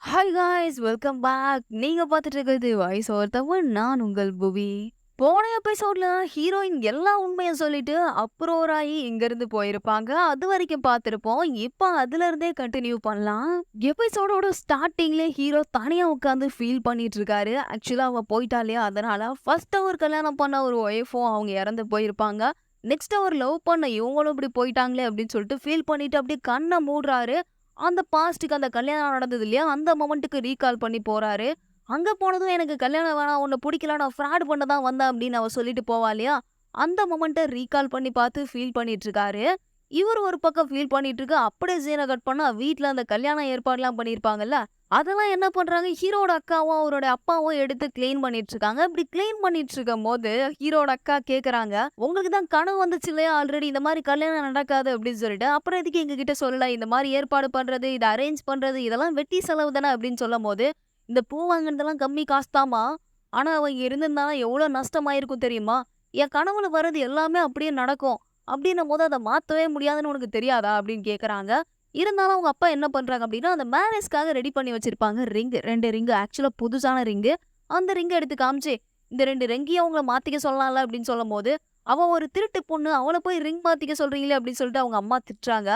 Hi guys welcome back. நீங்க பார்த்துட்டு இருக்கிறது வாய்ஸ் ஓவர் தமிழ். நான் உங்கள் புவி. போன எபிசோட்ல ஹீரோயின் எல்லா உண்மையும் சொல்லிட்டு அப்ரோர் ஆகி இங்கிருந்து போயிருப்பாங்க. அது வரைக்கும் பார்த்திருப்போம். இப்போ அதுல இருந்தே கண்டினியூ பண்ணலாம். எபிசோடோட ஸ்டார்டிங்ல ஹீரோ தனியா உட்காந்து ஃபீல் பண்ணிட்டு இருக்காரு. ஆக்சுவலா அவ போயிட்டா இல்லையா, அதனால ஃபர்ஸ்ட் அவர் கல்யாணம் பண்ண ஒரு ஒய்ஃபும் அவங்க இறந்து போயிருப்பாங்க. நெக்ஸ்ட் அவர் லவ் பண்ண இவங்களும் இப்படி போயிட்டாங்களே அப்படின்னு சொல்லிட்டு ஃபீல் பண்ணிட்டு அப்படியே கண்ணை மூடுறாரு. அந்த பாஸ்ட்டுக்கு அந்த கல்யாணம் நடந்தது இல்லையா, அந்த மொமெண்ட்டுக்கு ரீகால் பண்ணி போறாரு. அங்க போனதும் எனக்கு கல்யாணம் வேணாம், உன்னை பிடிக்கல, நான் ஃப்ராட் பண்ண தான் வந்தேன் அப்படின்னு அவ சொல்லிட்டு போவா இல்லையா, அந்த மொமெண்ட்டை ரீகால் பண்ணி பார்த்து ஃபீல் பண்ணிட்டு இருக்காரு. இவர் ஒரு பக்கம் ஃபீல் பண்ணிட்டு இருக்கு. அப்படியே சீனை கட் பண்ணா வீட்ல அந்த கல்யாண ஏற்பாடுலாம் பண்ணியிருப்பாங்கல்ல, அதெல்லாம் என்ன பண்றாங்க, ஹீரோட அக்காவும் அவரோட அப்பாவும் எடுத்து கிளீன் பண்ணிட்டு இருக்காங்க. இப்படி கிளீன் பண்ணிட்டு இருக்கும் போது ஹீரோட அக்கா கேக்குறாங்க, உங்களுக்கு தான் கனவு வந்துச்சு இல்லையா ஆல்ரெடி, இந்த மாதிரி கல்யாணம் நடக்காது அப்படின்னு சொல்லிட்டு, அப்புறம் எதுக்கு எங்க கிட்ட சொல்லல, இந்த மாதிரி ஏற்பாடு பண்றது, இதை அரேஞ்ச் பண்றது, இதெல்லாம் வெட்டி செலவு தானே அப்படின்னு சொல்லும் போது, இந்த பூ வாங்கினதெல்லாம் கம்மி காசு தாமா, ஆனா அவங்க இருந்திருந்தாலும் எவ்வளவு நஷ்டமாயிருக்கும் தெரியுமா, என் கனவுல வர்றது எல்லாமே அப்படியே நடக்கும் அப்படின்னும் போது அதை மாத்தவே முடியாதுன்னு உனக்கு தெரியாதா அப்படின்னு கேக்குறாங்க. இருந்தாலும் அவங்க அப்பா என்ன பண்றாங்க அப்படின்னா, அந்த மேரேஜ்க்காக ரெடி பண்ணி வச்சிருப்பாங்க ரிங், 2 ரிங், ஆக்சுவலா புதுசான ரிங்கு. அந்த ரிங் எடுத்து காமிச்சு, இந்த 2 ரிங்கையும் அவங்கள மாத்திக்க சொல்லலாம்ல அப்படின்னு சொல்லும் போது, அவ ஒரு திருட்டு பொண்ணு, அவளை போய் ரிங் மாத்திக்க சொல்றீங்களே அப்படின்னு சொல்லிட்டு அவங்க அம்மா திட்டுறாங்க.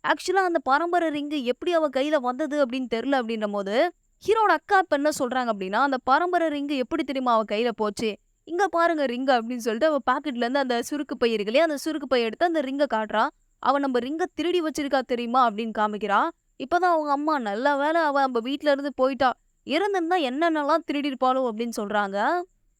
ஆக்சுவலா அந்த பரம்பரை ரிங்கு எப்படி அவ கையில வந்தது அப்படின்னு தெரியல அப்படின்ற போது, ஹீரோட அக்கா இப்ப என்ன சொல்றாங்க அப்படின்னா, அந்த பரம்பரை ரிங்கு எப்படி தெரியுமா அவ கையில போச்சு, இங்க பாருங்க ரிங் அப்படின்னு சொல்லிட்டு அவ பாக்கெட்ல இருந்து அந்த சுருக்கு பை இருக்கு இல்லையா, அந்த சுருக்கு பை எடுத்து அந்த ரிங்க காட்டுறா. அவ நம்ம ரிங்க திருடி வச்சிருக்கா தெரியுமா அப்படின்னு காமிக்கிறா. இப்பதான் அவங்க அம்மா, நல்ல வேளை அவ நம்ம வீட்ல இருந்து போயிட்டா, இருந்திருந்தா என்னென்னலாம் திருடிருப்பாளோ அப்படின்னு சொல்றாங்க.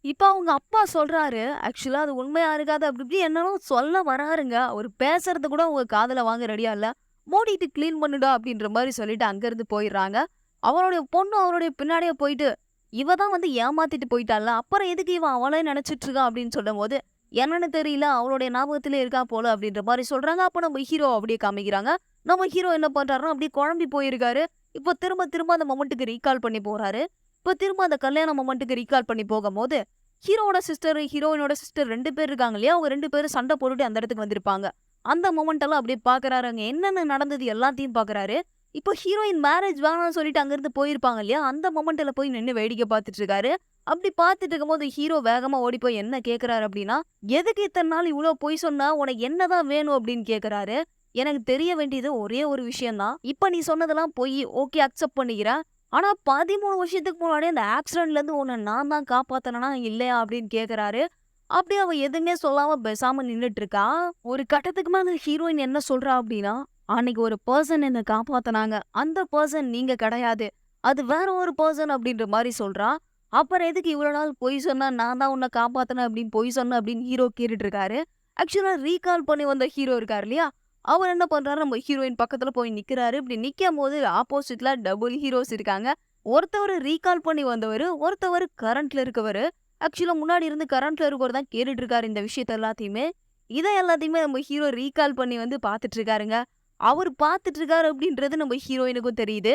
இப்ப அவங்க அப்பா சொல்றாரு, ஆக்சுவலா அது உண்மையா இருக்காது அப்படி இப்படி என்னன்னு சொல்ல வராருங்க. அவர் பேசுறது கூட உங்க காதுல வாங்க ரெடியா இல்ல. மூடிட்டு கிளீன் பண்ணுடா அப்படின்ற மாதிரி சொல்லிட்டு அங்கிருந்து போயிடுறாங்க. அவருடைய பொண்ணு அவருடைய பின்னாடியே போயிட்டு, இவ தான் வந்து ஏமாத்திட்டு போயிட்டால, அப்புறம் எதுக்கு இவன் அவளே நினைச்சிட்டு இருக்கா அப்படின்னு சொல்லும் போது, என்னன்னு தெரியல, அவளுடைய ஞாபகத்திலே இருக்கா போல அப்படின்ற மாதிரி சொல்றாங்க. அப்ப நம்ம ஹீரோ அப்படியே காமிக்கிறாங்க. நம்ம ஹீரோ என்ன பண்றாருன்னா அப்படியே குழம்பி போயிருக்காரு. இப்போ திரும்ப திரும்ப அந்த மொமெண்ட்டுக்கு ரீகால் பண்ணி போறாரு. இப்போ திரும்ப அந்த கல்யாண மொமெண்ட்டுக்கு ரீகால் பண்ணி போகும்போது, ஹீரோவோட சிஸ்டர், ஹீரோயினோட சிஸ்டர் 2 பேர் இருக்காங்க இல்லையா, அவங்க 2 பேரும் சண்டை போட்டுட்டு அந்த இடத்துக்கு வந்திருப்பாங்க. அந்த மொமெண்ட் எல்லாம் அப்படியே பாக்குறாரு. அங்க என்னென்ன நடந்தது எல்லாத்தையும் பாக்குறாரு. இப்போ ஹீரோயின் மேரேஜ் வேணாம்னு சொல்லிட்டு அங்கிருந்து போயிருப்பாங்க இல்லையா, அந்த மொமெண்ட்ல போய் நின்னு வேடிக்கை பார்த்துட்டு இருக்காரு. அப்படி பார்த்துட்டு இருக்கும்போது ஹீரோ வேகமா ஓடி போய் என்ன கேக்குறாரு அப்படின்னா, எதுக்கு இத்தனை நாள் இவ்ளோ பொய் சொன்னா, உனக்கு என்னதான் வேணும் அப்படின்னு கேக்குறாரு. எனக்கு தெரிய வேண்டியது ஒரே ஒரு விஷயம் தான், இப்ப நீ சொன்னதெல்லாம் பொய், ஓகே அக்செப்ட் பண்ணிக்கிறேன். ஆனா 13 வருஷத்துக்கு முன்னாடி அந்த ஆக்சிடென்ட்ல இருந்து உன்னை நான் தான் காப்பாத்தனா இல்லையா அப்படின்னு கேக்குறாரு. அப்படியே அவ எதுவுமே சொல்லாம பேசாம நின்னுட்டு இருக்கா. ஒரு கட்டத்துக்கு மேல ஹீரோயின் என்ன சொல்றா அப்படின்னா, அன்னைக்கு ஒரு பர்சன் என்ன காப்பாத்துனாங்க, அந்த பர்சன் நீங்க கிடையாது, அது வேற ஒரு பர்சன் அப்படின்ற மாதிரி சொல்றா. அப்புறம் எதுக்கு இவ்வளவு நாள் பொய் சொன்னா, நான் தான் உன்னை காப்பாத்தினேன் அப்படின்னு பொய் சொன்ன அப்படின்னு ஹீரோ கேட்டுட்டு இருக்காரு. ஆக்சுவலா ரீகால் பண்ணி வந்த ஹீரோ இருக்காரு இல்லையா, அவர் என்ன பண்றாரு, நம்ம ஹீரோயின் பக்கத்துல போய் நிக்கிறாரு. இப்படி நிக்கும் போது ஆப்போசிட்ல டபுள் ஹீரோஸ் இருக்காங்க. ஒருத்தவர் ரீகால் பண்ணி வந்தவர், ஒருத்தவர் கரண்ட்ல இருக்கவர். ஆக்சுவலா முன்னாடி இருந்து கரண்ட்ல இருக்கவர் தான் கேட்டுட்டு இருக்காரு இந்த விஷயத்த எல்லாத்தையுமே. இதை எல்லாத்தையுமே நம்ம ஹீரோ ரீகால் பண்ணி வந்து பாத்துட்டு இருக்காருங்க. அவர் பாத்துட்டு இருக்காரு அப்படின்றது நம்ம ஹீரோயினுக்கும் தெரியுது.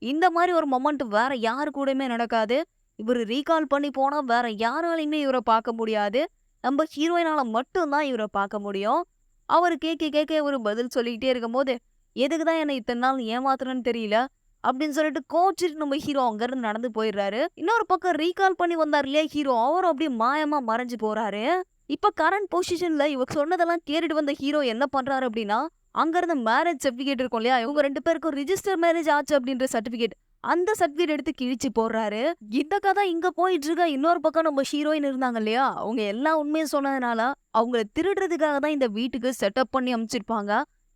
இந்த மாதிரி ஒரு மொமெண்ட் வேற யாரு கூடயுமே நடக்காது. இவரு ரீகால் பண்ணி போனா வேற யாராலையுமே இவரை பார்க்க முடியாது. நம்ம ஹீரோயினால மட்டும் தான் இவரை பார்க்க முடியும். அவரு கேட்க கேட்க இவரு பதில் சொல்லிக்கிட்டே இருக்கும்போது, எதுக்கு தான் என்ன இத்தனை நாள் ஏமாத்துறேன்னு தெரியல அப்படின்னு சொல்லிட்டு கோச்சிட்டு நம்ம ஹீரோ அங்கிருந்து நடந்து போயிடுறாரு. இன்னொரு பக்கம் ரீகால் பண்ணி வந்தார் இல்லையா ஹீரோ, அவரும் அப்படியே மாயமா மறைஞ்சு போறாரு. இப்ப கரண்ட் பொசிஷன்ல இவ சொன்னதெல்லாம் கேட்டுட்டு வந்த ஹீரோ என்ன பண்றாரு அப்படின்னா, அங்க இருந்த மேரேஜ் சர்டிபிகேட் இருக்கும் இல்லையா, இவங்க 2 பேருக்கும் ரிஜிஸ்டர் மேரேஜ் ஆச்சு அப்படின்ற சர்டிபிகேட், அந்த சர்டிபிகேட் எடுத்து கிழிச்சு போடுறாரு. இந்த கதை இங்க போயிட்டு இருக்க. இன்னொரு பக்கம் நம்ம ஹீரோயின் இருந்தாங்க இல்லையா, அவங்க எல்லா உண்மையும் சொன்னதுனால அவங்கள திருடுறதுக்காக தான் இந்த வீட்டுக்கு செட்டப் பண்ணி அமைச்சிருப்பாங்க.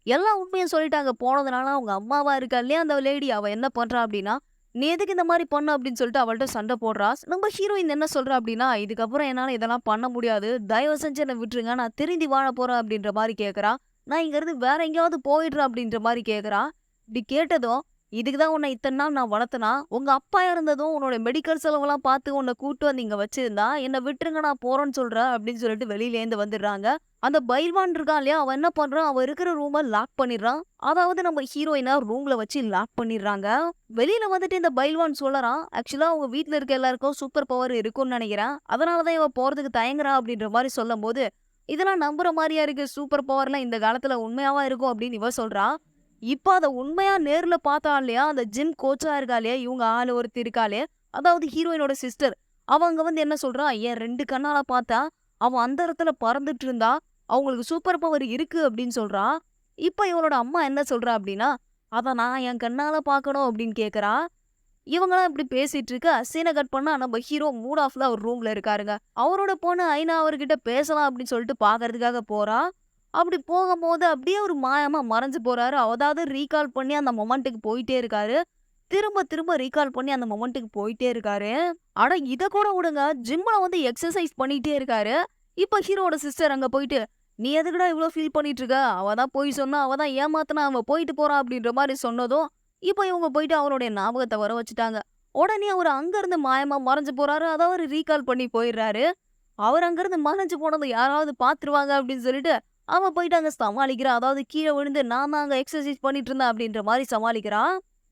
எல்லா உண்மையும் சொல்லிட்டாங்க போனதுனால அவங்க அம்மாவா இருக்கா இல்லையா அந்த லேடி, அவ என்ன பண்றா அப்படின்னா, நீ எதுக்கு இந்த மாதிரி பண்ண அப்படின்னு சொல்லிட்டு அவள்கிட்ட சண்டை போடுறா. நம்ம ஹீரோயின் என்ன சொல்றா அப்படின்னா, இதுக்கப்புறம் என்னால இதெல்லாம் பண்ண முடியாது, தயவு செஞ்சு என்ன விட்டுருங்க, நான் திருந்தி வாழ போறேன் அப்படின்ற மாதிரி கேக்குறா. நான் இங்க இருந்து வேற எங்கேயாவது போயிடுறேன் அப்படின்ற மாதிரி கேக்குறா. இப்படி கேட்டதும், இதுக்கு தான் உன்னை இத்தனை நாள் நான் வளர்த்தனா, உங்க அப்பா இருந்ததும் உன்னோட மெடிக்கல் செலவெல்லாம் பார்த்து உன்னை கூட்டு வந்து இங்க வச்சிருந்தா, என்ன விட்டுருங்க நான் போறேன்னு சொல்றேன் அப்படின்னு சொல்லிட்டு வெளியில இருந்து வந்துடுறாங்க. அந்த பைல்வான் இருக்கான் இல்லையா, அவன் என்ன பண்றான், அவன் இருக்கிற ரூமை லாக் பண்ணிடுறான். அதாவது நம்ம ஹீரோயினை ரூம்ல வச்சு லாக் பண்ணிடுறாங்க. வெளியில வந்துட்டு இந்த பைல்வான் சொல்லறான், ஆக்சுவலா அவங்க வீட்ல இருக்க எல்லாருக்கும் சூப்பர் பவர் இருக்கும்னு நினைக்கிறேன், அதனாலதான் இவன் போறதுக்கு தயங்குறா அப்படின்ற மாதிரி சொல்லும் போது, இதெல்லாம் நம்புற மாதிரியா இருக்கு, சூப்பர் பவர்லாம் இந்த காலத்துல உண்மையாவா இருக்கும் அப்படின்னு இவ சொல்றா. இப்ப அத உண்மையா நேர்ல பார்த்தா இல்லையா, அந்த ஜிம் கோச்சா இருக்கா இல்லையா, இவங்க ஆளு ஒருத்தி இருக்காளே, அதாவது ஹீரோயினோட சிஸ்டர். அவங்க வந்து என்ன சொல்றா, என் 2 கண்ணால பார்த்தா, அவ அந்தரத்துல பறந்துட்டு இருந்தா. அவங்களுக்கு சூப்பர் பவர் இருக்கு அப்படின்னு சொல்றா. இப்ப இவளோட அம்மா என்ன சொல்றா அப்படின்னா, அத நான் என் கண்ணால பார்க்கணும் அப்படின்னு கேட்கறா. இவங்கலாம் இப்படி பேசிட்டு இருக்க, சீன கட் பண்ணா நம்ம ஹீரோ மூட் ஆஃப்ல அவர் ரூம்ல இருக்காருங்க. அவரோட பொண்ணு ஐனா அவர்கிட்ட பேசலாம் அப்படின்னு சொல்லிட்டு பார்க்கறதுக்காக போறா. அப்படி போகும்போது அப்படியே ஒரு மாயமா மறைஞ்சு போறாரு. அதாவது ரீகால் பண்ணி அந்த மொமெண்ட்டுக்கு போயிட்டே இருக்காரு. திரும்ப திரும்ப ரீகால் பண்ணி அந்த மொமெண்ட்டுக்கு போயிட்டே இருக்காரு. அட இத கூட விடுங்க. ஜிம்ல வந்து எக்ஸர்சைஸ் பண்ணிட்டே இருக்காரு. இப்ப ஹீரோவோட சிஸ்டர் அங்க போயிட்டு, "நீ எதுக்குடா இவ்ளோ ஃபீல் பண்ணிட்டு இருக்க? அவ தான் பொய் சொன்னா, அவ தான் ஏமாத்துனா, அவ போயிட்டு போறா" அப்படின்ற மாரி சொன்னதும், இப்ப இவங்க போயிட்டு அவருடைய ஞாபகத்த வர வச்சுட்டாங்க. உடனே அவரு அங்கருந்து மாயமா மறைஞ்சு போறாரு. அத அவரு ரீகால் பண்ணி போயிடுறாரு. அவர் அங்கருந்து மறைஞ்சு போனத யாராவது பார்த்துருவாங்க அப்படின்னு சொல்லிட்டு, அவ போயிட்டு அங்க சமாளிக்கிறா. அதாவது கீழ விழுந்து, "நான் தான் அங்க எக்ஸர்சைஸ் பண்ணிட்டு இருந்தேன்" அப்படின்ற மாரி சமாளிக்கிறா.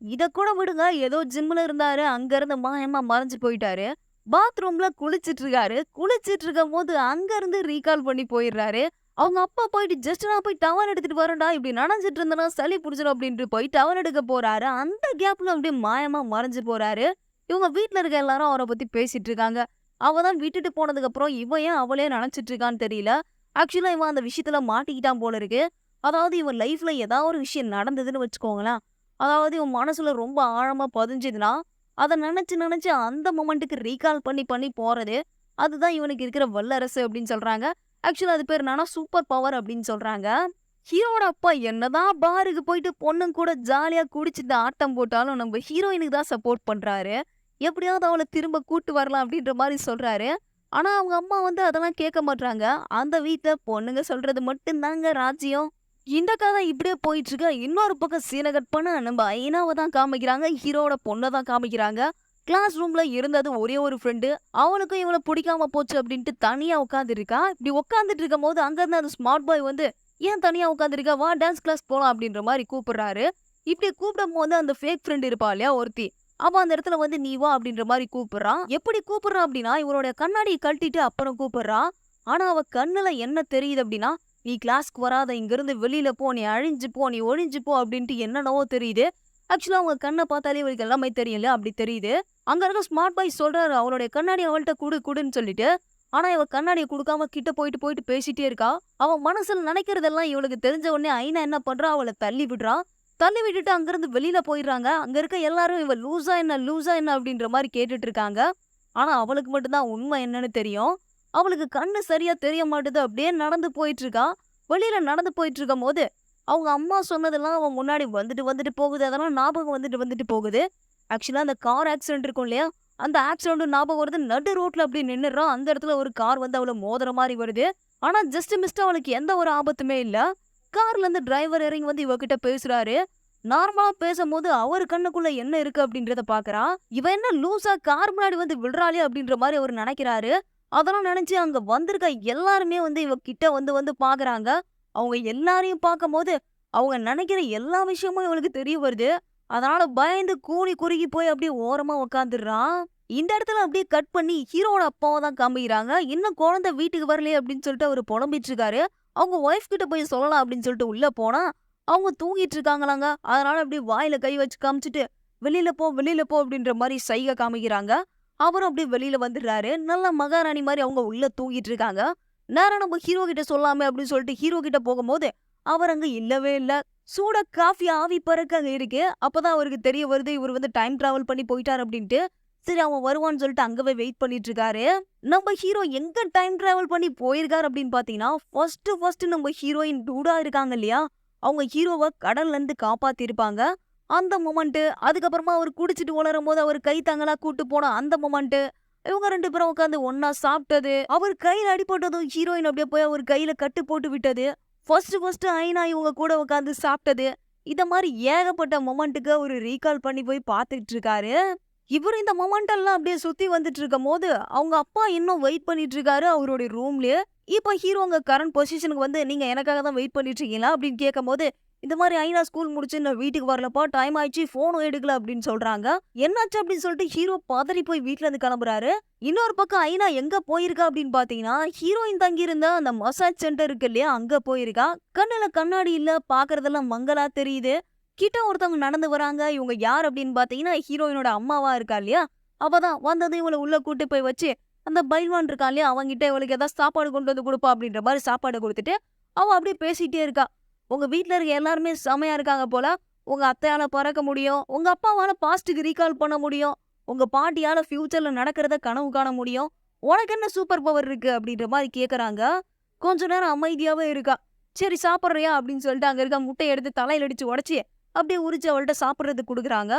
இத கூட விடுங்க. ஏதோ ஜிம்ல இருந்தாரு. அங்கருந்து மாயமா மறைஞ்சு போயிட்டாரு. பாத்ரூம்ல குளிச்சிட்டு இருக்காரு. குளிச்சிட்டு இருக்கும்போது அங்கருந்து ரீகால் பண்ணி போயிடுறாரு. அவங்க அப்பா போயிட்டு, "ஜஸ்ட் நான் போய் டவல் எடுத்துட்டு வரேன்டா. இப்படி நனஞ்சிட்டு இருந்தேன்னா சளி புடிச்சிடும்" அப்படின்ட்டு போய் டவல் எடுக்க போறாரு. அந்த கேப்ல அப்படியே மாயமா மறைஞ்சு போறாரு. இவங்க வீட்ல இருக்க எல்லாரும் அவர பத்தி பேசிட்டு இருக்காங்க. அவ தான் விட்டுட்டு போனதுக்கு அப்புறம் இவன் ஏன் அவளே நெனச்சிட்டு இருக்கான்னு தெரியல. ஆக்சுவலா இவன் அந்த விஷயத்துல மாட்டிக்கிட்டான் போல இருக்கு. அதாவது இவன் லைஃப்ல ஏதாவது ஒரு விஷயம் நடந்ததுன்னு வச்சுக்கோங்களேன். அதாவது இவன் மனசுல ரொம்ப ஆழமா பதிஞ்சுதுன்னா, அத நெனச்சு நெனச்சு அந்த மொமெண்ட்டுக்கு ரீகால் பண்ணி பண்ணி போறது. அதுதான் இவனுக்கு இருக்கிற வல்லரசு அப்படின்னு சொல்றாங்க. ஆக்சுவலா அது பேர் என்னன்னா சூப்பர் பவர் அப்படின்னு சொல்றாங்க. ஹீரோட அப்பா என்னதான் பாருக்கு போயிட்டு பொண்ணுங்க கூட ஜாலியா குடிச்சிட்டு ஆட்டம் போட்டாலும் நம்ம ஹீரோயினுக்கு தான் சப்போர்ட் பண்றாரு. எப்படியாவது அவள திரும்ப கூட்டு வரலாம் அப்படின்ற மாரி சொல்றாரு. ஆனா அவங்க அம்மா வந்து அதெல்லாம் கேட்க மாட்றாங்க. அந்த வீட்ல பொண்ணுங்க சொல்றது மட்டும் தாங்க ராஜ்யம். இந்த கதை இப்படியே போயிட்டு இருக்கு. இன்னொரு பக்கம் சீன கட் பண்ண நம்ம ஐனாவ தான் காமிக்கிறாங்க. ஹீரோவோட பொண்ண தான் காமிக்கிறாங்க. கிளாஸ் ரூம்ல இருந்தது ஒரே ஒரு ஃப்ரெண்டு. அவளுக்கும் இவள பிடிக்காம போச்சு அப்படின்ட்டு தனியா உட்கார்ந்துருக்கா. இப்படி உட்கார்ந்துட்டு இருக்கும்போது அங்கிருந்து அந்த ஸ்மார்ட் பாய் வந்து, "ஏன் தனியா உட்கார்ந்துருக்க? வா டான்ஸ் கிளாஸ் போலாம்" அப்படின்ற மாரி கூப்பிடுறாரு. இப்படி கூப்பிடும்போது அந்த ஃபேக் ஃப்ரெண்ட் இருப்பா இல்லையா ஒருத்தி. அவ அந்த இடத்துல வந்து, "நீ வா" அப்படின்ற மாரி கூப்பிடுறான். எப்படி கூப்பிடுறான் அப்படின்னா, இவளுடைய கண்ணாடிய கழட்டிட்டு அப்புறம் கூப்பிடுறான். ஆனா அவ கண்ணுல என்ன தெரியுது அப்படின்னா, "நீ கிளாஸ்க்கு வராத, இங்கிருந்து வெளியில போ, நீ அழிஞ்சு போ, நீ ஒழிஞ்சு போ" அப்படின்ட்டு என்னென்னவோ தெரியுது. ஆக்சுவலா அவங்க கண்ண பார்த்தாலே இவளுக்கு எல்லாமே தெரியும்ல, அப்படி தெரியுது. அங்க இருக்க ஸ்மார்ட் பாய் சொல்றாரு, அவளுடைய கண்ணாடி அவள்ட்ட குடு குடுன்னு சொல்லிட்டு. ஆனா இவ கண்ணாடிய குடுக்காம கிட்ட போயிட்டு போயிட்டு பேசிட்டே இருக்கா. அவ மனசுல நினைக்கிறதெல்லாம் இவளுக்கு தெரிஞ்ச உடனே ஐனா என்ன பண்றா, அவள தள்ளி விடுறா. தள்ளி விட்டுட்டு அங்கிருந்து வெளியில போயிடுறாங்க. அங்க இருக்க எல்லாரும் இவ லூசா என்ன லூசா என்ன அப்படின்ற மாரி கேட்டுட்டு இருக்காங்க. ஆனா அவளுக்கு மட்டும் தான் உண்மை என்னன்னு தெரியும். அவளுக்கு கண்ணு சரியா தெரிய மாட்டுது. அப்படியே நடந்து போயிட்டு இருக்கா. வெளியில நடந்து போயிட்டு இருக்கும்போது, அவங்க அம்மா சொன்னதெல்லாம் அவன் முன்னாடி வந்துட்டு வந்துட்டு போகுது. அதெல்லாம் ஞாபகம் வந்துட்டு வந்துட்டு போகுது. ஆக்சுவலா அந்த கார் ஆக்சிடென்ட் இருக்கும் இல்லையா? அந்த ஆக்சிடென்ட்டும் ஞாபகம் வருது. நடு ரோட்ல அப்படி நின்னுடுறா. அந்த இடத்துல ஒரு கார் வந்து அவள மோதுற மாரி வருது. ஆனா ஜஸ்ட் மிஸ்டா அவளுக்கு எந்த ஒரு ஆபத்துமே இல்ல. கார்ல இருந்து டிரைவர் இறங்கி வந்து இவகிட்ட பேசுறாரு. நார்மலா பேசும்போது அவர் கண்ணுக்குள்ள என்ன இருக்கு அப்படின்றத பாக்குறா. இவ என்ன லூசா கார் முன்னாடி வந்து விடுறாளே அப்படின்ற மாரி அவரு நினைக்கிறாரு. அதெல்லாம் நினைச்சு அங்க வந்திருக்க எல்லாருமே வந்து இவ கிட்ட வந்து வந்து பாக்குறாங்க. அவங்க எல்லாரையும் பார்க்கும்போது, அவங்க நினைக்கிற எல்லா விஷயமும் இவளுக்கு தெரிய வருது. அதனால பயந்து கூனி குறுகி போய் அப்படியே ஓரமா உட்காந்துடுறான். இந்த இடத்துல அப்படியே கட் பண்ணி ஹீரோவோட அப்பாவை தான் காமிக்கிறாங்க. இன்னும் குழந்தை வீட்டுக்கு வரலையே அப்படின்னு சொல்லிட்டு அவரு புலம்பிட்டு இருக்காரு. அவங்க ஒய்ஃப் கிட்ட போய் சொல்லலாம் அப்படின்னு சொல்லிட்டு உள்ள போனா, அவங்க தூங்கிட்டு இருக்காங்களாங்க. அதனால அப்படியே வாயில கை வச்சு காமிச்சுட்டு, "வெளியில போ, வெளியில போ" அப்படின்ற மாரி சைகை காமிக்கிறாங்க. அவரும் அப்படியே வெளியில வந்துடுறாரு. நல்ல மகாராணி மாரி அவங்க உள்ள தூங்கிட்டு இருக்காங்க. நேரா நம்ம ஹீரோ கிட்ட சொல்லாமே அப்படின்னு சொல்லிட்டு ஹீரோ கிட்ட போகும்போது, அவர் அங்க இல்லவே இல்ல. சூடா காஃபி ஆவி பறக்க அங்க இருக்கு. அப்பதான் அவருக்கு தெரிய வருது, இவர் வந்து டைம் டிராவல் பண்ணி போயிட்டாரு அப்படின்ட்டு. சரி அவன் வருவான்னு சொல்லிட்டு அங்கவே வெயிட் பண்ணிட்டு இருக்காரு. நம்ம ஹீரோ எங்க டைம் டிராவல் பண்ணி போயிருக்காரு அப்படின்னு பாத்தீங்கன்னா, ஃபர்ஸ்ட் நம்ம ஹீரோயின் டூடா இருக்காங்க இல்லையா? அவங்க ஹீரோவ கடல்ல இருந்து காப்பாத்திருப்பாங்க. அந்த மொமெண்ட், அதுக்கப்புறமா அவர் குடிச்சிட்டு உளரும்போது அவர் கை தாங்கலா கூட்டு போன அந்த மொமெண்ட், இவங்க 2 பேரும் உட்காந்து ஒண்ணா சாப்பிட்டது, அவர் கையில அடிபட்டதும் ஹீரோயின் அப்படியே போய் அவர் கையில கட்டு போட்டு விட்டது, ஃபர்ஸ்ட் ஐனா இவங்க கூட உட்காந்து சாப்பிட்டது, இத மாதிரி ஏகப்பட்ட மொமெண்ட்டுக்கு அவரு ரீகால் பண்ணி போய் பார்த்துட்டு இருக்காரு. இவரு இந்த மொமெண்ட் எல்லாம் அப்படியே சுத்தி வந்துட்டு இருக்கும்போது, அவங்க அப்பா இன்னும் வெயிட் பண்ணிட்டு இருக்காரு அவருடைய ரூம்லயே. இப்ப ஹீரோ அங்க கரண்ட் பொசிஷனுக்கு வந்து, "நீங்க எனக்காக தான் வெயிட் பண்ணிட்டு இருக்கீங்களா?" அப்படின்னு கேட்கும்போது, இந்த மாதிரி ஐனா ஸ்கூல் முடிச்சு நான் வீட்டுக்கு வரலப்பா, டைம் ஆயிடுச்சு, ஃபோனும் எடுக்கல அப்படின்னு சொல்றாங்க. என்னாச்சு அப்படின்னு சொல்லிட்டு ஹீரோ பதறி போய் வீட்ல இருந்து கிளம்புறாரு. இன்னொரு பக்கம் ஐனா எங்க போயிருக்கா அப்படின்னு பாத்தீங்கன்னா, ஹீரோயின் தங்கியிருந்த அந்த மசாஜ் சென்டர் இருக்கு இல்லையா, அங்க போயிருக்கா. கண்ணுல கண்ணாடி இல்ல, பாக்குறதெல்லாம் மங்கலா தெரியுது. கிட்ட ஒருத்தவங்க நடந்து வராங்க. இவங்க யார் அப்படின்னு பார்த்தீங்கன்னா, ஹீரோயினோட அம்மாவா இருக்கா இல்லையா? அவ தான் வந்ததும் இவள உள்ள கூட்டு போய் வச்சு, அந்த பைல்வான் இருக்கான் இல்லையா? அவன்கிட்ட இவளுக்கு ஏதாவது சாப்பாடு கொண்டு வந்து குடுப்பா அப்படின்ற மாரி சாப்பாடு குடுத்துட்டு, அவ அப்படியே பேசிட்டே இருக்கா. உங்க வீட்ல இருக்க எல்லாருமே செமையா இருக்காங்க போல. உங்க அத்தையால பறக்க முடியும். உங்க அப்பாவால பாஸ்ட்க்கு ரீகால் பண்ண முடியும். உங்க பாட்டியால ஃபியூச்சர்ல நடக்கிறத கனவு காண முடியும். உனக்கு என்ன சூப்பர் பவர் இருக்கு? அப்படின்ற மாரி கேட்கறாங்க. கொஞ்ச நேரம் அமைதியாவே இருக்கா. சரி சாப்பிடுறியா? அப்படின்னு சொல்லிட்டு அங்க இருக்க முட்டைய எடுத்து தலையில அடிச்சு உடைச்சு, அப்படியே உரிச்சு அவள்ட்ட சாப்பிடுறதுக்கு குடுக்குறாங்க.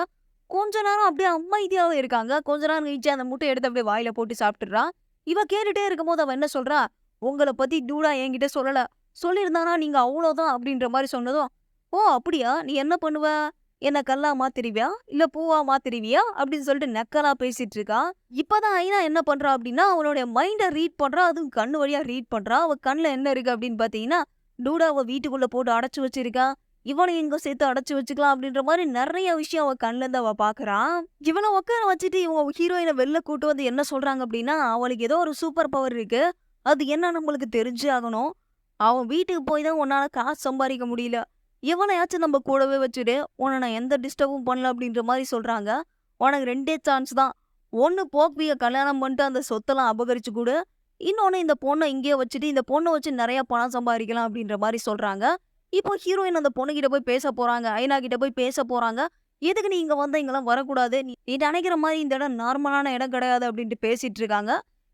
கொஞ்ச நேரம் அப்படியே அமைதியாவே இருக்காங்க. கொஞ்ச நேரம் கழிச்சு அந்த முட்டைய எடுத்து அப்படியே வாயில போட்டு சாப்பிட்டுறா. இவ கேட்டுட்டே இருக்கும்போது அவ என்ன சொல்றா? உங்கள பத்தி டூடா என்கிட்ட சொல்லல. சொல்லியிருந்தானா நீங்க அவ்வளோதான் அப்படின்ற மாரி சொன்னதும், "ஓ! அப்படியா? நீ என்ன பண்ணுவ? என்ன கல்லா மாத்திருவியா? இல்ல பூவா மாத்திருவியா?" அப்படின்னு சொல்லிட்டு நக்கலா பேசிட்டு இருக்கா. இப்பதான் ஐனா என்ன பண்றா அப்படின்னா, அவளுடைய மைண்ட ரீட் பண்றா. அதுவும் கண்ணு வழியா ரீட் பண்றா. அவ கண்ல என்ன இருக்கு அப்படின்னு பார்த்தீங்கன்னா, டூடாவ வீட்டுக்குள்ள போட்டு அடைச்சு வச்சிருக்கா. இவனையும் இங்க சேர்த்து அடைச்சு வச்சுக்கலாம் அப்படின்ற மாரி நெறைய விஷயம் அவ கண்லருந்து அவ பார்க்குறா. இவன உட்கார வச்சுட்டு இவங்க ஹீரோயின வெளில கூட்டு வந்து என்ன சொல்றாங்க அப்படின்னா, அவளுக்கு ஏதோ ஒரு சூப்பர் பவர் இருக்கு. அது என்னன்னு நம்மளுக்கு தெரிஞ்சே ஆகணும். அவன் வீட்டுக்கு போய் தான் உன்னால காசு சம்பாரிக்க முடியல. எவனையாச்சும் நம்ம கூடவே வச்சுடு. உன்ன நான் எந்த டிஸ்டர்பும் பண்ணல அப்படின்ற மாரி சொல்றாங்க. உனக்கு 2டே சான்ஸ் தான். ஒண்ணு போக்விய கல்யாணம் பண்ணிட்டு அந்த சொத்தெல்லாம் அபகரிச்சு குடு. இன்னொன்னு இந்த பொண்ண இங்கேயே வச்சுட்டு, இந்த பொண்ண வச்சு நெறைய பணம் சம்பாரிக்கலாம் அப்படின்ற மாரி சொல்றாங்க. இப்போ ஹீரோயின் அந்த பொண்ணுகிட்ட போய் பேச போறாங்க. ஐனா கிட்ட போய் பேச போறாங்க. "எதுக்கு நீ இங்க வந்த? இங்கலாம் வரக்கூடாது. நீ நெனைக்கிற மாரி இந்த இடம் நார்மலான இடம் கிடையாது" அப்படின்ட்டு பேசிட்டு இருக்காங்க.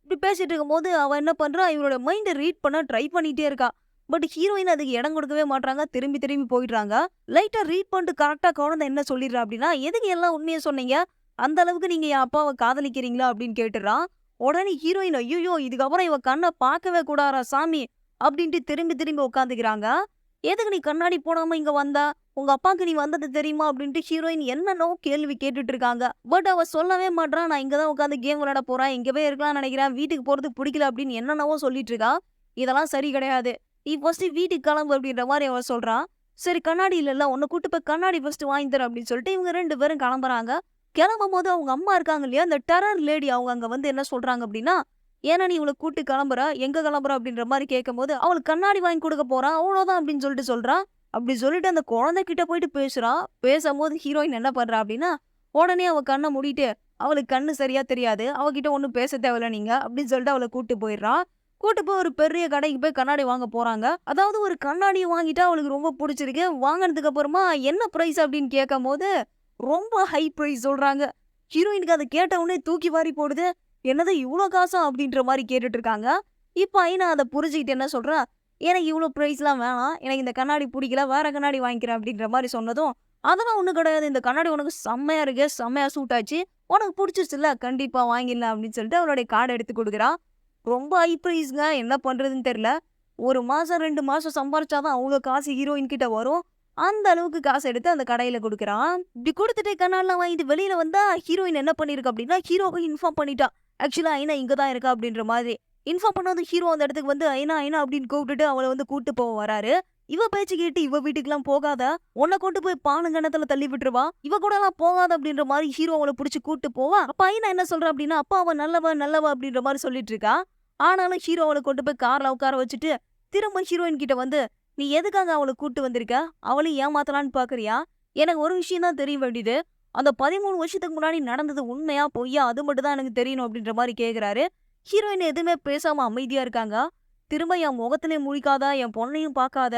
இப்படி பேசிட்டு இருக்கும்போது அவ என்ன பண்றா, இவளோட மைண்ட ரீட் பண்ண ட்ரை பண்ணிட்டே இருக்கா. பட் ஹீரோயின் அதுக்கு இடம் கொடுக்கவே மாட்றாங்க. திரும்பி திரும்பி போயிடுறாங்க. லைட்டா ரீட் பண்ணிட்டு கரெக்ட்டா குழந்தை என்ன சொல்லிடுறா அப்படின்னா, "எதுக்கு எல்லாம் உண்மைய சொன்னீங்க? அந்த அளவுக்கு நீங்க என் அப்பாவ காதலிக்கிறீங்களா?" அப்படின்னு கேட்டுர்றா. உடனே ஹீரோயின், "ஐய்யய்யோ! இதுக்கப்புறம் இவ கண்ண பார்க்கவே கூடாதுடா சாமி" அப்படின்ட்டு திரும்பி திரும்பி உட்காந்துக்கிறாங்க. "எதுக்கு நீ கண்ணாடி போடாம இங்க வந்த? உங்க அப்பாக்கு நீ வந்தது தெரியுமா?" அப்படின்ட்டு ஹீரோயின் என்னென்னவோ கேள்வி கேட்டுட்டு இருக்காங்க. பட் அவ சொல்லவே மாட்றா. "நான் இங்க தான் உட்காந்து கேம் விளையாட போறேன். இங்கவே இருக்கலாம்னு நினைக்கிறேன். வீட்டுக்கு போறதுக்கு பிடிக்கல" அப்படின்னு என்னென்னவோ சொல்லிட்டு இருக்கா. இதெல்லாம் சரி கிடையாது. "நீ ஃபர்ஸ்ட்டு வீட்டுக்கு கிளம்பு" அப்படின்ற மாரி அவ சொல்றா. சரி கண்ணாடி இல்லல்ல, உன்ன கூட்டு போய் கண்ணாடி ஃபர்ஸ்ட்டு வாங்கி தரேன் அப்படின்னு சொல்லிட்டு இவங்க 2 பேரும் கிளம்புறாங்க. கிளம்பும்போது அவங்க அம்மா இருக்காங்க இல்லையா, அந்த டெரர் லேடி அவங்க அங்க வந்து என்ன சொல்றாங்க அப்படின்னா, "ஏன்னா நீ இவள கூட்டு கிளம்புற? எங்க கிளம்புற?" அப்படின்ற மாரி கேட்கும்போது, "அவளுக்கு கண்ணாடி வாங்கி குடுக்க போறேன். அவ்வளோதான்" அப்படின்னு சொல்லிட்டு சொல்றா. அப்படி சொல்லிட்டு அந்த குழந்தை கிட்ட போயிட்டு பேசுறா. பேசம்போது ஹீரோயின் என்ன பண்றா அப்படின்னா, உடனே அவ கண்ண மூடிட்டு, "அவளுக்கு கண்ணு சரியா தெரியாது. அவகிட்ட ஒண்ணும் பேச தேவையில்ல நீங்க" அப்படின்னு சொல்லிட்டு அவள கூட்டு போயிடுறா. கூட்டு போய் ஒரு பெரிய கடைக்கு போய் கண்ணாடி வாங்க போறாங்க. அதாவது ஒரு கண்ணாடிய வாங்கிட்டா அவளுக்கு ரொம்ப புடிச்சிருக்கு. வாங்குனதுக்கு அப்புறமா என்ன பிரைஸ் அப்படின்னு கேட்கும்போது, ரொம்ப ஹை பிரைஸ் சொல்றாங்க. ஹீரோயினுக்கு அத கேட்ட உடனே தூக்கி வாரி போடுது. "என்னது இவ்ளோ காசா?" அப்படின்ற மாரி கேட்டுட்டு இருக்காங்க. இப்ப ஐனா அத புரிஞ்சுகிட்டு என்ன சொல்றா, "எனக்கு இவ்ளோ பிரைஸ்லாம் வேணாம். எனக்கு இந்த கண்ணாடி புடிக்கல. வேற கண்ணாடி வாங்கிக்கிறேன்" அப்படின்ற மாரி சொன்னதும், "அதெல்லாம் ஒண்ணும் கிடையாது. இந்த கண்ணாடி உனக்கு செம்மையா இருக்கு. செம்மையா சூட் ஆச்சு. உனக்கு புடிச்சிருச்சுல்ல, கண்டிப்பா வாங்கிடலாம்" அப்படின்னு சொல்லிட்டு அவளுடைய கார்ட எடுத்து குடுக்குறா. ரொம்ப ஹை பிரைஸ்ங்க. என்ன பண்றதுன்னு தெரியல. 1 மாசம் 2 மாசம் சம்பாரிச்சா தான் அவ்ளோ காசு ஹீரோயின் கிட்ட வரும். அந்த அளவுக்கு காசு எடுத்து அந்த கடையில குடுக்குறான். இப்படி குடுத்துட்டு கண்ணாடிலாம் வாங்கிட்டு வெளியில வந்தா, ஹீரோயின் என்ன பண்ணியிருக்கா அப்படின்னா, ஹீரோவ இன்ஃபார்ம் பண்ணிட்டா. ஆக்சுவலா ஐனா இங்க தான் இருக்கா அப்படின்ற மாதிரி. இன்ஃபார்ம் பண்ணதும் ஹீரோ அந்த இடத்துக்கு வந்து ஐனா, ஐனா அப்படின்னு கூப்பிட்டுட்டு அவள வந்து கூட்டு போக வராரு. இவ பேச்சு கேட்டு இவ வீட்டுக்குலாம் போகாத. உன்ன கொண்டு போய் பானங்கன்னத்துல தள்ளி விட்டுருவா. இவ கூடலாம் போகாத அப்படின்ற மாரி ஹீரோ அவள புடிச்சு கூட்டு போவா. அப்ப ஐனா என்ன சொல்றா அப்படின்னா, அப்பா அவ நல்லவ, நல்லவ அப்படின்ற மாரி சொல்லிட்டு இருக்கா. ஆனாலும் ஹீரோ அவள கொண்டு போய் கார்ல உட்கார வச்சுட்டு, திரும்ப ஹீரோயின் கிட்ட வந்து, "நீ எதுக்காக அவள கூட்டு வந்திருக்க? அவளையும் ஏமாத்தலான்னு பார்க்குறியா? எனக்கு ஒரு விஷயம் தான் தெரிய வேண்டியது. அந்த 13 வருஷத்துக்கு முன்னாடி நடந்தது உண்மையா? பொய்யா? அது மட்டும் தான் எனக்கு தெரியணும்" அப்படின்ற மாரி கேட்குறாரு. ஹீரோயின் எதுவுமே பேசாம அமைதியா இருக்காங்க. திரும்ப "என் முகத்திலே முழிக்காத, என் பொண்ணையும் பார்க்காத,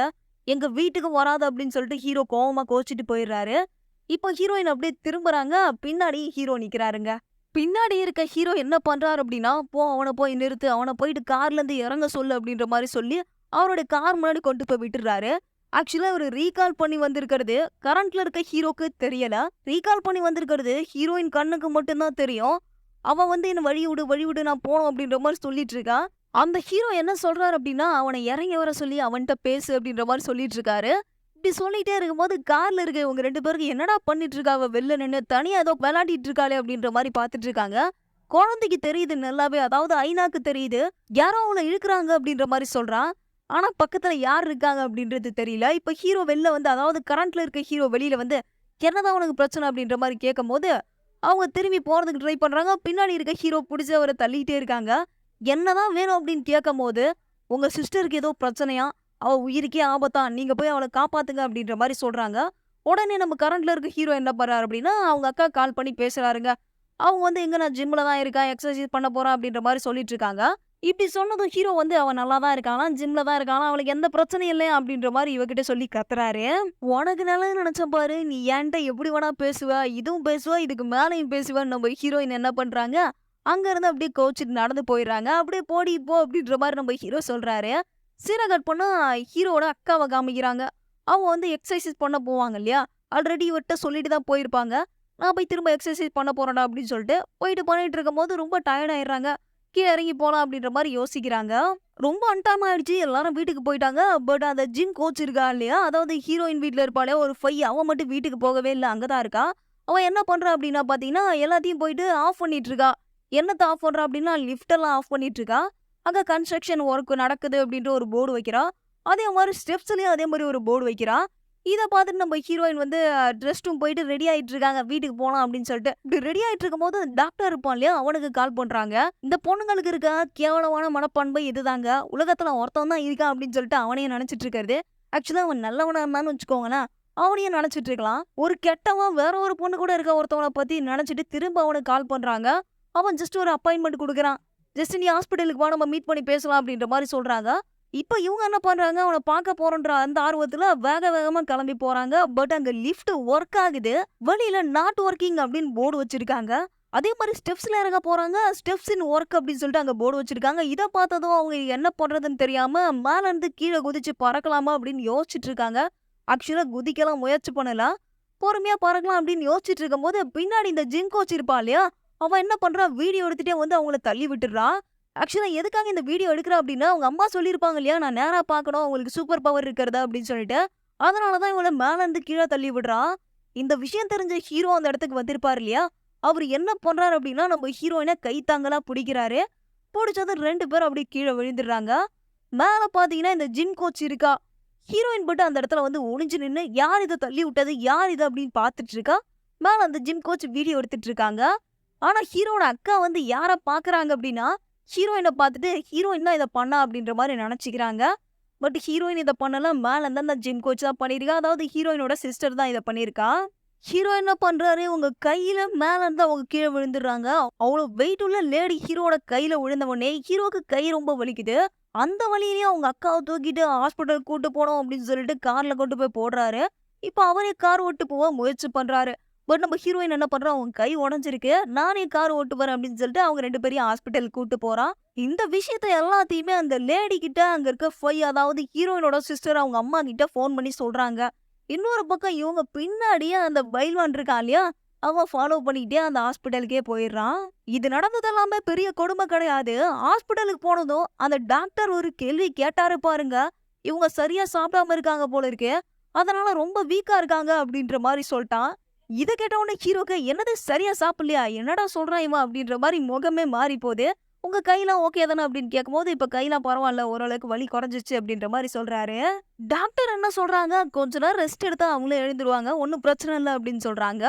எங்க வீட்டுக்கு வராத" அப்படின்னு சொல்லிட்டு ஹீரோ கோவமா கோச்சிட்டு போயிடுறாரு. இப்போ ஹீரோயின் அப்படியே திரும்புறாங்க. பின்னாடி ஹீரோ நிக்கிறாருங்க. பின்னாடி இருக்க ஹீரோ என்ன பண்றாரு அப்படின்னா, "போ அவன போய் நிறுத்து. அவன போயிட்டு கார்லருந்து இறங்க சொல்லு" அப்படின்ற மாரி சொல்லி, அவருடைய கார் முன்னாடி கொண்டு போய் விட்டுர்றாரு. ஆக்சுவலா இவரு ரீகால் பண்ணி வந்திருக்கிறது, கரண்ட்ல இருக்க ஹீரோக்கு தெரியல. ரீகால் பண்ணி வந்திருக்கிறது ஹீரோயின் கண்ணுக்கு மட்டும் தான் தெரியும். அவ வந்து என்ன "வழி விடு, வழி விடு நான் போணும்" அப்படின்ற மாரி சொல்லிட்டு இருக்கா. அந்த ஹீரோ என்ன சொல்றாரு அப்படின்னா, அவன இறங்கி வர சொல்லி அவன்ட்ட பேசு அப்படின்ற மாரி சொல்லிட்டு இருக்காரு. இப்படி சொல்லிட்டே இருக்கும்போது கார்ல இருக்க இவங்க 2 பேருக்கும் என்னடா பண்ணிட்டு இருக்கா அவ வெளில நின்னு தனியா ஏதோ விளையாடிட்டு இருக்காளே அப்படின்ற மாரி பார்த்துட்டு இருக்காங்க. குழந்தைக்கு தெரியுது நல்லாவே. அதாவது ஐனாக்கு தெரியுது. யாரோ அவள இழுக்குறாங்க அப்படின்ற மாரி சொல்றா. ஆனா பக்கத்துல யார் இருக்காங்க அப்படின்றது தெரியல. இப்ப ஹீரோ வெளில வந்து அதாவது கரண்ட்ல இருக்க ஹீரோ வெளியில வந்து, "என்னதான் உனக்கு பிரச்சனை?" அப்படின்ற மாரி கேட்கும்போது, அவங்க திரும்பி போறதுக்கு ட்ரை பண்றாங்க. பின்னாடி இருக்க ஹீரோ புடிச்சு அவர தள்ளிட்டே இருக்காங்க. "என்னதான் வேணும்?" அப்படின்னு கேட்கும்போது, "உங்க சிஸ்டருக்கு ஏதோ பிரச்சனையாம். அவ உயிருக்கே ஆபத்தாம். நீங்க போய் அவள காப்பாத்துங்க" அப்படின்ற மாரி சொல்றாங்க. உடனே நம்ம கரண்ட்ல இருக்க ஹீரோ என்ன பண்றாரு அப்படின்னா, அவங்க அக்கா கால் பண்ணி பேசுறாருங்க. அவங்க வந்து எங்க நான் ஜிம்ல தான் இருக்கேன், எக்ஸர்சைஸ் பண்ண போறேன் அப்படின்ற மாரி சொல்லிட்டு இருக்காங்க. இப்படி சொன்னதும் ஹீரோ வந்து அவன் நல்லா தான் இருக்கானாம், ஜிம்ல தான் இருக்கானாம், அவனுக்கு எந்த பிரச்சனையும் இல்ல அப்படின்ற மாரி இவகிட்ட சொல்லி கத்துறாரு. உனக்கு நல்லது நினைச்சேன் பாரு, நீ என்ட்ட எப்படி வேணா பேசுவ, இதுவும் பேசுவ, இதுக்கு மேலயும் பேசுவன்னு நம்ம ஹீரோயின் என்ன பண்றாங்க, அங்க இருந்து அப்படியே கோச்சிட்டு நடந்து போயிடுறாங்க. அப்படியே போடி போ அப்படின்ற மாரி நம்ம ஹீரோ சொல்றாரு. சீன கட் பண்ணா ஹீரோவோட அக்காவ காமிக்கிறாங்க. அவங்க வந்து எக்ஸர்சைஸ் பண்ண போவாங்க இல்லையா? ஆல்ரெடி இவர்ட்ட சொல்லிட்டு தான் போயிருப்பாங்க. நான் போய் திரும்ப எக்ஸர்சைஸ் பண்ண போறேன்டா அப்படின்னு சொல்லிட்டு, போயிட்டு பண்ணிட்டு இருக்கும்போது ரொம்ப டயர்ட் ஆயிடுறாங்க. கீழ இறங்கி போலாம் அப்படின்ற மாரி யோசிக்கிறாங்க. ரொம்ப அன்டைம் ஆயிடுச்சு. எல்லாரும் வீட்டுக்கு போயிட்டாங்க. பட் அந்த ஜிம் கோச் இருக்கா இல்லையா? அதாவது ஹீரோயின் வீட்ல இருப்பாளே ஒரு அவ மட்டும் வீட்டுக்கு போகவே இல்ல. அங்க தான் இருக்கா. அவ என்ன பண்றா அப்படின்னா பார்த்தீங்கன்னா, எல்லாத்தையும் போயிட்டு ஆஃப் பண்ணிட்டு இருக்கா. என்னத்த ஆஃப் பண்றா அப்படின்னா, லிஃப்ட் எல்லாம் ஆஃப் பண்ணிட்டு இருக்கா. அங்க கன்ஸ்ட்ரக்ஷன் ஒர்க் நடக்குது அப்படின்ற ஒரு போர்டு வைக்கிறா. அதே மாரி ஸ்டெப்ஸ்லயும் அதே மாரி ஒரு போர்டு வைக்கிறா. இத பார்த்துட்டு நம்ம ஹீரோயின் வந்து ரெஸ்ட் ரூம் போயிட்டு ரெடி ஆயிட்டு இருக்காங்க. வீட்டுக்கு போலாம் அப்படின்னு சொல்லிட்டு. இப்படி ரெடி ஆயிட்டு இருக்கும்போது டாக்டர் இருப்பான் இல்லையா? அவனுக்கு கால் பண்றாங்க. இந்த பொண்ணுங்களுக்கு இருக்க கேவலமான மனப்பான்மை இதுதாங்க. உலகத்துல ஒருத்தன் தான் இருக்கான் அப்படின்னு சொல்லிட்டு அவனையே நினைச்சிட்டு இருக்கிறது. ஆக்சுவலா அவன் நல்லவனா இருந்தான்னு வச்சுக்கோங்களேன். அவனையே நினைச்சிட்டு இருக்கலாம். ஒரு கெட்டவன் வேற ஒரு பொண்ணு கூட இருக்க ஒருத்தவன பத்தி நினைச்சிட்டு திரும்ப அவனுக்கு கால் பண்றாங்க. அவன் ஜஸ்ட் ஒரு அப்பாயின்ட்மெண்ட் குடுக்குறான். ஜஸ்ட் நீ ஹாஸ்பிட்டலுக்கு வா நம்ம மீட் பண்ணி பேசலாம் அப்படின்ற மாரி சொல்றாங்க. இப்ப இவங்க என்ன பண்றாங்க, அவன பார்க்க போறோன்ற அந்த ஆர்வத்துல வேக வேகமா கிளம்பி போறாங்க. பட் அங்க லிஃப்ட் ஒர்க் ஆகுது. வெளியில நாட் வொர்க்கிங் அப்படின்னு போர்டு வச்சிருக்காங்க. அதே மாரி ஸ்டெப்ஸ்ல இறங்க போறாங்க. ஸ்டெப்ஸ் இன் ஒர்க் அப்படின்னு சொல்லிட்டு அங்க போர்டு வச்சிருக்காங்க. இத பார்த்ததும் அவங்க என்ன பண்றதுன்னு தெரியாம மேல இருந்து கீழ குதிச்சு பறக்கலாமா அப்படின்னு யோசிச்சுட்டு இருக்காங்க. ஆக்சுவலா குதிக்கலாம் முயற்சி பண்ணலாம். பொறுமையா பறக்கலாம் அப்படின்னு யோசிச்சுட்டு இருக்கும்போது பின்னாடி இந்த ஜிம் கோச் இருப்பா இல்லையா? அவன் என்ன பண்றான், வீடியோ எடுத்துட்டே வந்து அவங்கள தள்ளி விட்டுடுறான். ஆக்சுவலா எதுக்காக இந்த வீடியோ எடுக்குறா அப்படின்னா, அவங்க அம்மா சொல்லியிருப்பாங்க இல்லையா? நான் நேரா பார்க்கணும், அவங்களுக்கு சூப்பர் பவர் இருக்கிறதா அப்படின்னு சொல்லிட்டு. அதனால தான் இவள மேல இருந்து கீழ தள்ளி விடுறான். இந்த விஷயம் தெரிஞ்ச ஹீரோ அந்த இடத்துக்கு வந்திருப்பாரு இல்லையா? அவரு என்ன பண்றாரு அப்படின்னா, நம்ம ஹீரோயின கைத்தாங்கலா புடிக்கிறாரு. புடிச்சதும் 2 பேரும் அப்படியே கீழ விழுந்துடுறாங்க. மேல பார்த்தீங்கன்னா, இந்த ஜிம் கோச் இருக்கா. ஹீரோயின் மட்டும் அந்த இடத்துல வந்து ஒளிஞ்சு நின்னு, யார் இத தள்ளி விட்டது? யார் இது? அப்படின்னு பார்த்துட்டு இருக்கா. மேல அந்த ஜிம் கோச் வீடியோ எடுத்துட்டு இருக்காங்க. ஆனா ஹீரோவோட அக்கா வந்து யார பார்க்குறாங்க அப்படின்னா, ஹீரோயின பார்த்துட்டு ஹீரோயின் தான் இத பண்ணா அப்படின்ற மாரி நெனச்சுக்கிறாங்க. பட் ஹீரோயின் இத பண்ணல. மேல இருந்து அந்த ஜிம் கோச் தான் பண்ணியிருக்கா. அதாவது ஹீரோயினோட சிஸ்டர் தான் இத பண்ணியிருக்கா. ஹீரோ என்ன பண்றாரு, உங்க கையில மேல இருந்து அவங்க கீழ விழுந்துடுறாங்க. அவ்ளோ வெயிட் உள்ள லேடி ஹீரோவோட கையில விழுந்த உடனே ஹீரோக்கு கை ரொம்ப வலிக்குது. அந்த வலியிலயும் அவங்க அக்காவ தூக்கிட்டு ஹாஸ்பிட்டல் கூட்டு போணும் அப்படின்னு சொல்லிட்டு கார்ல கொண்டு போய் போடுறாரு. இப்ப அவரே கார் ஓட்டு போக முயற்சி பண்றாரு. பட் நம்ம ஹீரோயின் என்ன பண்றா, உன் கை உடைஞ்சிருக்கு. நானே கார் ஓட்டு வரேன் அப்படின்னு சொல்லிட்டு அவங்க 2 பேரையும் ஹாஸ்பிட்டல் கூட்டு போறான். இந்த விஷயத்த எல்லாத்தையுமே அந்த லேடி கிட்ட அங்க இருக்க அதாவது ஹீரோயினோட சிஸ்டர் அவங்க அம்மா கிட்ட ஃபோன் பண்ணி சொல்றாங்க. இன்னொரு பக்கம் இவங்க பின்னாடியே அந்த பைல்வான் இருக்கான் இல்லையா? அவன் ஃபாலோ பண்ணிக்கிட்டே அந்த ஹாஸ்பிட்டலுக்கே போயிடுறான். இது நடந்தது எல்லாமே பெரிய கொடுமை கிடையாது. ஹாஸ்பிட்டலுக்கு போனதும் அந்த டாக்டர் ஒரு கேள்வி கேட்டாரு பாருங்க. இவங்க சரியா சாப்பிடாம இருக்காங்க போல இருக்கே. அதனால ரொம்ப வீக்கா இருக்காங்க அப்படின்ற மாரி சொல்ட்டான். இத கேட்ட உடனே ஹீரோக்கு என்னது சரியா சாப்பிடலையா? என்னடா சொல்றான் இவன் அப்படின்ற மாரி முகமே மாறி போகுது. உங்க கையெல்லாம் ஓகே தானே அப்படின்னு கேட்கும்போது, இப்ப கையெல்லாம் பரவாயில்ல. ஓரளவுக்கு வலி குறைஞ்சிச்சு அப்படின்ற மாரி சொல்றாரு. டாக்டர் என்ன சொல்றாங்க, கொஞ்ச நேரம் ரெஸ்ட் எடுத்தா அவங்களே எழுந்துருவாங்க. ஒண்ணும் பிரச்சனை இல்ல அப்படின்னு சொல்றாங்க.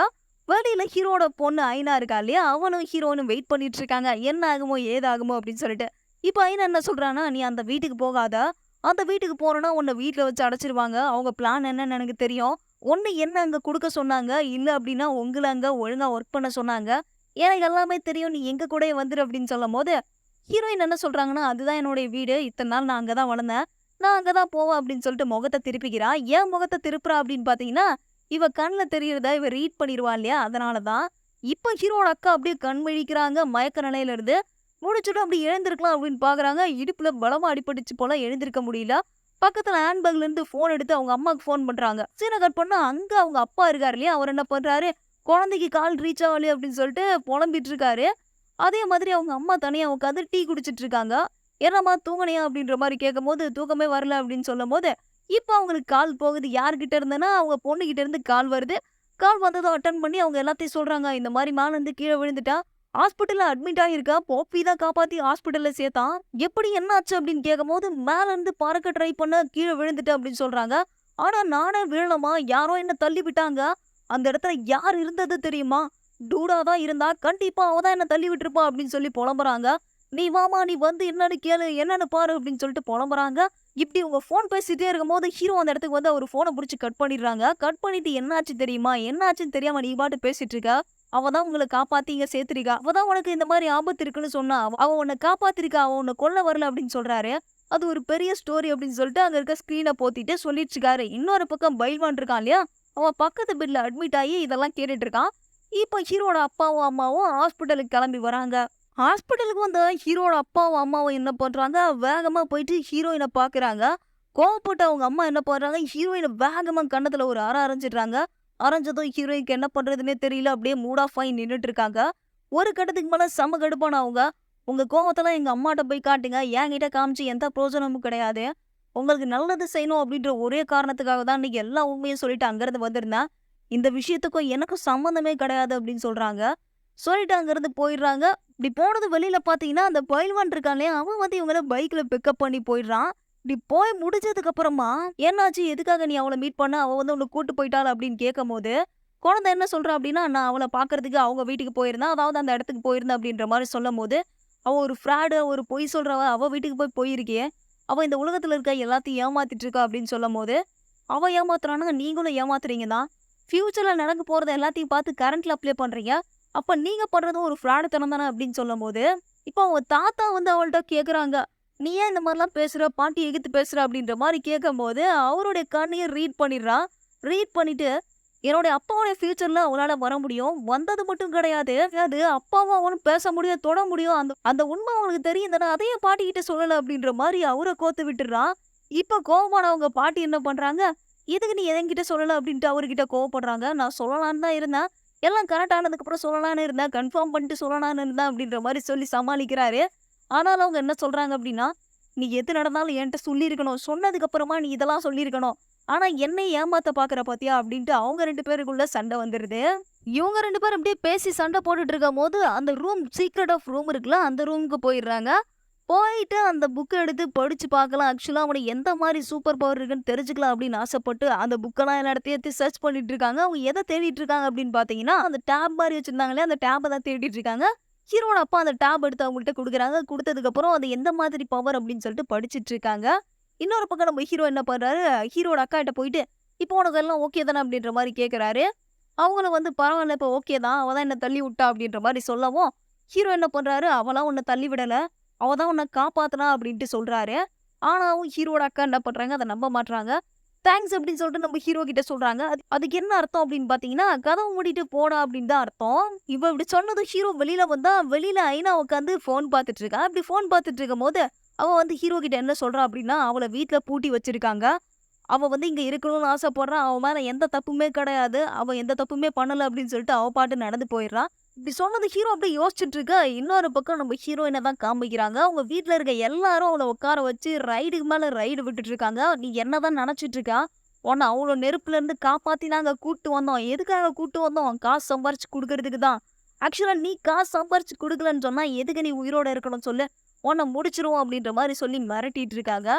வெளியில ஹீரோட பொண்ணு ஐனா இருக்கா இல்லையா? அவனும் ஹீரோனும் வெயிட் பண்ணிட்டு இருக்காங்க. என்ன ஆகுமோ, ஏதாகுமோ அப்படின்னு சொல்லிட்டு. இப்ப ஐனா என்ன சொல்றான்னா, நீ அந்த வீட்டுக்கு போகாத. அந்த வீட்டுக்கு போறேன்னா உன்னை வீட்ல வச்சு அடைச்சிருவாங்க. அவங்க பிளான் என்னன்னு எனக்கு தெரியும். ஒண்ணு என்ன அங்க குடுக்க சொன்னாங்க. இல்ல அப்படின்னா உங்கள அங்க ஒழுங்கா ஒர்க் பண்ண சொன்னாங்க. எனக்கு எல்லாமே தெரியும். நீ எங்க கூடயே வந்துரு அப்படின்னு சொல்லும்போது, ஹீரோயின் என்ன சொல்றாங்கன்னா, அதுதான் என்னுடைய வீடு. இத்தன நாள் நான் அங்க தான் வளர்ந்தேன். நான் அங்க தான் போவேன் அப்படின்னு சொல்லிட்டு முகத்த திருப்பிக்கிறா. ஏன் முகத்த திருப்புறா அப்படின்னு பார்த்தீங்கன்னா, இவ கண்ல தெரியறத இவ ரீட் பண்ணிருவா இல்லையா? அதனால தான். இப்ப ஹீரோட அக்கா அப்படியே கண் விழிக்கிறாங்க. மயக்க நிலையில இருந்து. முழிச்சுட்டு அப்படி எழுந்திருக்கலாம் அப்படின்னு பார்க்குறாங்க. இடுப்புல பலமா அடிபட்டுச்சு போல எழுந்திருக்க முடியல. பக்கத்துல ஹேண்ட்பேக்ல இருந்து ஃபோன் எடுத்து அவங்க அம்மாக்கு ஃபோன் பண்றாங்க. சீன கட் பண்ணா அங்க அவங்க அப்பா இருக்காரு இல்லையா? அவர் என்ன பண்றாரு, குழந்தைக்கு கால் ரீச் ஆகலையே அப்படின்னு சொல்லிட்டு புலம்பிட்டு இருக்காரு. அதே மாதிரி அவங்க அம்மா தனியா உட்காந்து டீ குடிச்சிட்டு இருக்காங்க. "என்னம்மா தூங்குனியா?" அப்படின்ற மாரி கேட்கும்போது, "தூக்கமே வரல" அப்படின்னு சொல்லும்போது, இப்ப அவங்களுக்கு கால் போகுது. யார்கிட்ட இருந்துன்னா, அவங்க பொண்ணுகிட்ட இருந்து கால் வருது. கால் வந்ததும் அட்டெண்ட் பண்ணி அவங்க எல்லாத்தையும் சொல்றாங்க. இந்த மாரி மேல இருந்து கீழ விழுந்துட்டா. ஹாஸ்பிட்டல்ல அட்மிட் ஆகியிருக்கா. போப்பி தான் காப்பாத்தி ஹாஸ்பிட்டல்ல சேர்த்தான். எப்படி என்ன ஆச்சு அப்படின்னு கேட்கும்போது, மேல இருந்து பறக்க ட்ரை பண்ண கீழ விழுந்துட்டேன் அப்படின்னு சொல்றாங்க. ஆனா நானே விழலம்மா. யாரோ என்ன தள்ளி விட்டாங்க. அந்த இடத்துல யார் இருந்தது தெரியுமா? டூடா தான் இருந்தா. கண்டிப்பா அவ தான் என்ன தள்ளி விட்டுருப்பா அப்படின்னு சொல்லி புலம்புறாங்க. நீ வாம்மா, நீ வந்து என்னன்னு கேளு, என்னன்னு பாரு அப்படின்னு சொல்லிட்டு புலம்புறாங்க. இப்படி உங்க ஃபோன் பேசிட்டே இருக்கும்போது ஹீரோ அந்த இடத்துக்கு வந்து அவரு ஃபோன புடிச்சு கட் பண்ணிடுறாங்க. கட் பண்ணிட்டு என்னாச்சு தெரியுமா? என்னாச்சுன்னு தெரியாம நீ பாட்டுக்கு பேசிட்டு இருக்க. அவ தான் உங்கள காப்பாத்தி இங்க சேர்த்துருக்கா. அவ தான் உனக்கு இந்த மாரி ஆபத்து இருக்குன்னு சொன்னா. அவ உன்ன காப்பாத்திருக்கா. அவ உன்ன கொல்ல வரல அப்படின்னு சொல்றாரு. அது ஒரு பெரிய ஸ்டோரி அப்படின்னு சொல்லிட்டு அங்க இருக்க ஸ்க்ரீன போத்திட்டு சொல்லிட்டு இருக்காரு. இன்னொரு பக்கம் பைல்வான் இருக்கான் இல்லையா? அவன் பக்கத்து பெட்ல அட்மிட் ஆகி இதெல்லாம் கேட்டுட்டு இருக்கான். இப்ப ஹீரோட அப்பாவும், அம்மாவும் ஹாஸ்பிட்டலுக்கு கிளம்பி வராங்க. ஹாஸ்பிட்டலுக்கு வந்த ஹீரோட அப்பாவும், அம்மாவும் என்ன பண்றாங்க, வேகமா போயிட்டு ஹீரோயின பாக்குறாங்க. கோவப்பட்ட அவங்க அம்மா என்ன பண்றாங்க, ஹீரோயின வேகமா கன்னத்துல ஒரு அற அரைஞ்சிடுறாங்க. அரைஞ்சதும் ஹீரோயினுக்கு என்ன பண்றதுன்னே தெரியல. அப்படியே மூட் ஆஃப் ஆகி நின்னுட்டு இருக்காங்க. ஒரு கட்டத்துக்கு மேல செம கடுப்பான அவங்க, "உங்க கோவத்தெல்லாம் எங்க அம்மாட்ட போய் காட்டுங்க. என்கிட்ட காமிச்சு எந்த பிரயோஜனமும் கிடையாது. உங்களுக்கு நல்லது செய்யணும் அப்படின்ற ஒரே காரணத்துக்காக தான் இன்னைக்கு எல்லா உண்மையும் சொல்லிட்டு அங்கிருந்து வந்திருந்தேன். இந்த விஷயத்துக்கும் எனக்கும் சம்மந்தமே கிடையாது" அப்படின்னு சொல்றாங்க. சொல்லிட்டு அங்கிருந்து போயிடுறாங்க. இப்படி போனது வெளியில பாத்தீங்கன்னா, அந்த பயில்வான் இருக்கான் இல்லையா, அவன் வந்து இவங்கள பைக்ல பிக்கப் பண்ணி போயிடுறான். இப்படி போய் முடிஞ்சதுக்கு அப்புறமா, "என்னாச்சு? எதுக்காக நீ அவள மீட் பண்ண? அவ வந்து உன்ன கூட்டு போயிட்டாளா?" அப்படின்னு கேட்கும்போது, குழந்தை என்ன சொல்றா அப்படின்னா, "நான் அவள பாக்குறதுக்கு அவங்க வீட்டுக்கு போயிருந்தேன். அதாவது அந்த இடத்துக்கு போயிருந்தேன்" அப்படின்ற மாரி சொல்லும்போது, "அவ ஒரு ஃப்ராடு, ஒரு பொய் சொல்றவ. அவ வீட்டுக்கு போய் போயிருக்கியே. அவ இந்த உலகத்துல இருக்க எல்லாத்தையும் ஏமாத்திட்டு இருக்கா" அப்படின்னு சொல்லும்போது, "அவ ஏமாத்துறான்னா நீங்களும் ஏமாத்துறீங்க தான். ஃபியூச்சர்ல நடக்க போறத எல்லாத்தையும் பார்த்து கரண்ட்ல அப்ளை பண்றீங்க. அப்ப நீங்க பண்றதும் ஒரு ஃப்ராடுத்தனம் தானே" அப்படின்னு சொல்லும்போது, இப்போ அவங்க தாத்தா வந்து அவள்ட்ட கேட்குறாங்க. "நீ ஏன் இந்த மாரிலாம் பேசுற? பாட்டி எதிர்த்து பேசுற?" அப்படின்ற மாரி கேட்கும்போது, அவருடைய கண்ணையே ரீட் பண்ணிடுறா. ரீட் பண்ணிட்டு, "என்னுடைய அப்பாவோட ஃபியூச்சர்ல அவளால வர முடியும். வந்தது மட்டும் கிடையாது. அது அப்பாவும் அவனும் பேச முடியும், தொட முடியும். அந்த அந்த உண்மை அவனுக்கு தெரியும் தானே. அத ஏன் பாட்டிகிட்ட சொல்லல?" அப்படின்ற மாரி அவர கோத்து விட்டுர்றா. இப்ப கோவமான அவங்க பாட்டி என்ன பண்றாங்க, "எதுக்கு நீ என்கிட்ட சொல்லல?" அப்படின்ட்டு அவர்கிட்ட கோவப்படுறாங்க. "நான் சொல்லலான்னு தான் இருந்தேன். எல்லாம் கரெக்ட் ஆனதுக்கப்புறம் சொல்லலான்னு இருந்தேன். கன்ஃபார்ம் பண்ணிட்டு சொல்லலான்னு இருந்தேன்" அப்படின்ற மாரி சொல்லி சமாளிக்கிறாரு. ஆனாலும் அவங்க என்ன சொல்றாங்க அப்படின்னா, "நீ எது நடந்தாலும் என்ட்ட சொல்லியிருக்கணும். சொன்னதுக்கு அப்புறமா நீ இதெல்லாம் சொல்லியிருக்கணும். ஆனா என்னை ஏமாத்த பாக்குற பாத்தியா?" அப்படின்ட்டு அவங்க 2 பேருக்குள்ள சண்டை வந்துருது. இவங்க 2 பேரும் அப்படியே பேசி சண்டை போட்டுட்டு இருக்கும்போது, அந்த ரூம் சீக்ரெட் ஆஃப் ரூம் இருக்குல்ல, அந்த ரூமுக்கு போயிடுறாங்க. போயிட்டு அந்த புக்க எடுத்து படிச்சு பார்க்கலாம். ஆக்சுவலா அவனுக்கு எந்த மாரி சூப்பர் பவர் இருக்குன்னு தெரிஞ்சுக்கலாம் அப்படின்னு ஆசைப்பட்டு, அந்த புக்கெல்லாம் எல்லா இடத்தையும் எடுத்து சர்ச் பண்ணிட்டு இருக்காங்க. அவங்க எத தேடிட்டு இருக்காங்க அப்படின்னு பார்த்தீங்கன்னா, அந்த டேப் மாரி வச்சிருந்தாங்களே, அந்த டேப்ப தான் தேடிட்டு இருக்காங்க. ஹீரோட அப்பா அந்த டேப் எடுத்து அவங்கள்ட்ட குடுக்குறாங்க. குடுத்ததுக்கப்புறம் அது எந்த மாதிரி பவர் அப்படின்னு சொல்லிட்டு படிச்சுட்டு இருக்காங்க. இன்னொரு பக்கம் நம்ம ஹீரோ என்ன பண்றாரு, ஹீரோட அக்காகிட்ட போயிட்டு, "இப்போ உனக்கு எல்லாம் ஓகே தானே?" அப்படின்ற மாரி கேட்குறாரு. அவங்களும் வந்து, "பரவாயில்ல, இப்போ ஓகே தான். அவ தான் என்ன தள்ளி விட்டா" அப்படின்ற மாரி சொல்லவும், ஹீரோ என்ன பண்றாரு, "அவலாம் உன்ன தள்ளி விடல. அவ தான் உன்ன காப்பாத்துனா" அப்படின்ட்டு சொல்றாரு. ஆனாவும் ஹீரோட அக்கா என்ன பண்றாங்க, அத நம்ப மாட்றாங்க. தேங்க்ஸ் அப்படின்னு சொல்லிட்டு நம்ம ஹீரோ கிட்ட சொல்றாங்க. அதுக்கு என்ன அர்த்தம் அப்படின்னு பார்த்தீங்கன்னா, "கதவ மூடிட்டு போடா" அப்படின்னு தான் அர்த்தம். இவ இப்படி சொன்னதும் ஹீரோ வெளியில வந்தா, வெளியில ஐனா உட்காந்து ஃபோன் பார்த்துட்டு இருக்கா. இப்படி ஃபோன் பார்த்துட்டு இருக்கும்போது, அவ வந்து ஹீரோ கிட்ட என்ன சொல்றா அப்படின்னா, அவள வீட்ல பூட்டி வச்சிருக்காங்க. அவ வந்து இங்க இருக்கணும்னு ஆசைப்படுறா. அவ மேல எந்த தப்புமே கிடையாது. அவ எந்த தப்புமே பண்ணல அப்படின்னு சொல்லிட்டு அவ பாட்டு நடந்து போயிடுறா. இப்படி சொன்னது ஹீரோ அப்படியே யோசிச்சுட்டு இருக்க. இன்னொரு பக்கம் நம்ம ஹீரோயின தான் காமிக்கிறாங்க. அவங்க வீட்ல இருக்க எல்லாரும் அவள உட்கார வச்சு ரைடுக்கு மேல ரைடு விட்டுட்டு இருக்காங்க. "நீ என்னதான் நினைச்சிட்டு இருக்கா? உன்ன அவ்ளோ நெருப்புல இருந்து காப்பாத்தி நாங்க கூட்டு வந்தோம். எதுக்காக கூட்டு வந்தோம்? காசு சம்பாரிச்சு குடுக்கறதுக்கு தான். ஆக்சுவலா நீ காசு சம்பாரிச்சு குடுக்கலன்னு சொன்னா எதுக்கு நீ உயிரோட இருக்கணும் சொல்லு? உன்ன முடிச்சிருவோம்" அப்படின்ற மாரி சொல்லி மிரட்டிட்டு இருக்காங்க.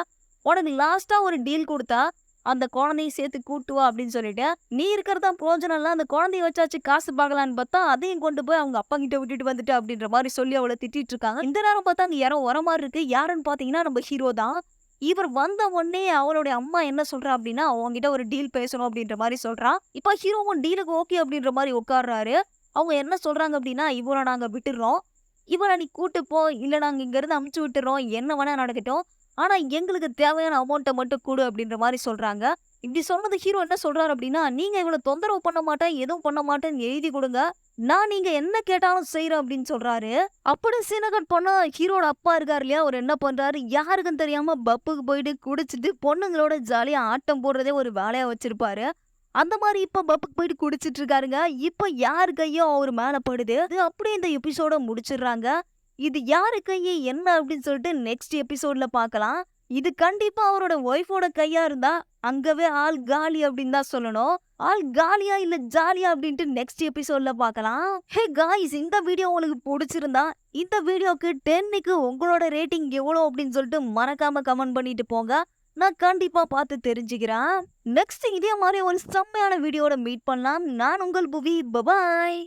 உனக்கு லாஸ்ட்டா ஒரு டீல் குடுத்தா, அந்த குழந்தையும் சேர்த்து கூட்டு வா அப்படின்னு சொல்லிட்டு, நீ இருக்கிறது தான் பிரயோஜனம் இல்ல. அந்த குழந்தைய வச்சாச்சு காசு பார்க்கலான்னு பார்த்தா, அதையும் கொண்டு போய் அவங்க அப்பா கிட்ட விட்டுட்டு வந்துட்ட அப்படின்ற மாரி சொல்லி அவள திட்டிட்டு இருக்காங்க. இந்த நேரம் பார்த்தா அங்க யாரோ வர மாரி இருக்கு. யாருன்னு பார்த்தீங்கன்னா நம்ம ஹீரோ தான். இவர் வந்த உடனே அவளுடைய அம்மா என்ன சொல்றா அப்படின்னா, "உன்கிட்ட ஒரு டீல் பேசணும்" அப்படின்ற மாரி சொல்றா. இப்ப ஹீரோவும் டீலுக்கு ஓகே அப்படின்ற மாரி உட்கார்றாரு. அவங்க என்ன சொல்றாங்க அப்படின்னா, "இவள நாங்க விட்டுர்றோம். இவள நீ கூட்டு போ. இல்ல நாங்க இங்கருந்து அமுச்சு விட்டுர்றோம். என்ன வேணா நடக்கட்டும். ஆனா எங்களுக்கு தேவையான அமௌண்ட்ட மட்டும் குடு" அப்படின்ற மாரி சொல்றாங்க. இப்படி சொன்னது ஹீரோ என்ன சொல்றாரு அப்படின்னா, "நீங்க இவள தொந்தரவு பண்ண மாட்டேன், எதுவும் பண்ண மாட்டேன்னு எழுதி குடுங்க. நான் நீங்க என்ன கேட்டாலும் செய்றேன்" அப்படின்னு சொல்றாரு. அப்படி சீன கட் பண்ணா ஹீரோட அப்பா இருக்காரு இல்லையா, அவரு என்ன பண்றாரு, யாருக்கும் தெரியாம பப்புக்கு போயிட்டு குடிச்சிட்டு பொண்ணுங்களோட ஜாலியா ஆட்டம் போடுறதே ஒரு வேலையா வச்சிருப்பாரு. அந்த மாரி இப்ப பப்புக்கு போயிட்டு குடிச்சிட்டு இருக்காருங்க. இப்ப யார் கையோ அவரு மேல படுது. அது அப்படியே இந்த எபிசோட முடிச்சிடுறாங்க. இது யாரு கையி என்ன அப்படின்னு சொல்லிட்டு நெக்ஸ்ட் எபிசோட்ல பார்க்கலாம். இது கண்டிப்பா அவரோட ஒய்ஃபோட கையா இருந்தா, அங்கவே ஆள் காலி அப்படின்னு தான் சொல்லணும். ஆள் காலியா இல்ல ஜாலியா அப்படின்ட்டு நெக்ஸ்ட் எபிசோட்ல பார்க்கலாம். ஹே காய்ஸ், இந்த வீடியோ உங்களுக்கு புடிச்சிருந்தா, இந்த வீடியோக்கு 10க்கு உங்களோட ரேட்டிங் எவ்வளோ அப்படின்னு சொல்லிட்டு மறக்காம கமெண்ட் பண்ணிட்டு போங்க. நான் கண்டிப்பா பார்த்து தெரிஞ்சுக்கிறேன். நெக்ஸ்ட் இதே மாதிரி ஒரு செம்மையான வீடியோட மீட் பண்ணலாம். நான் உங்கள் புவி. பபாய்.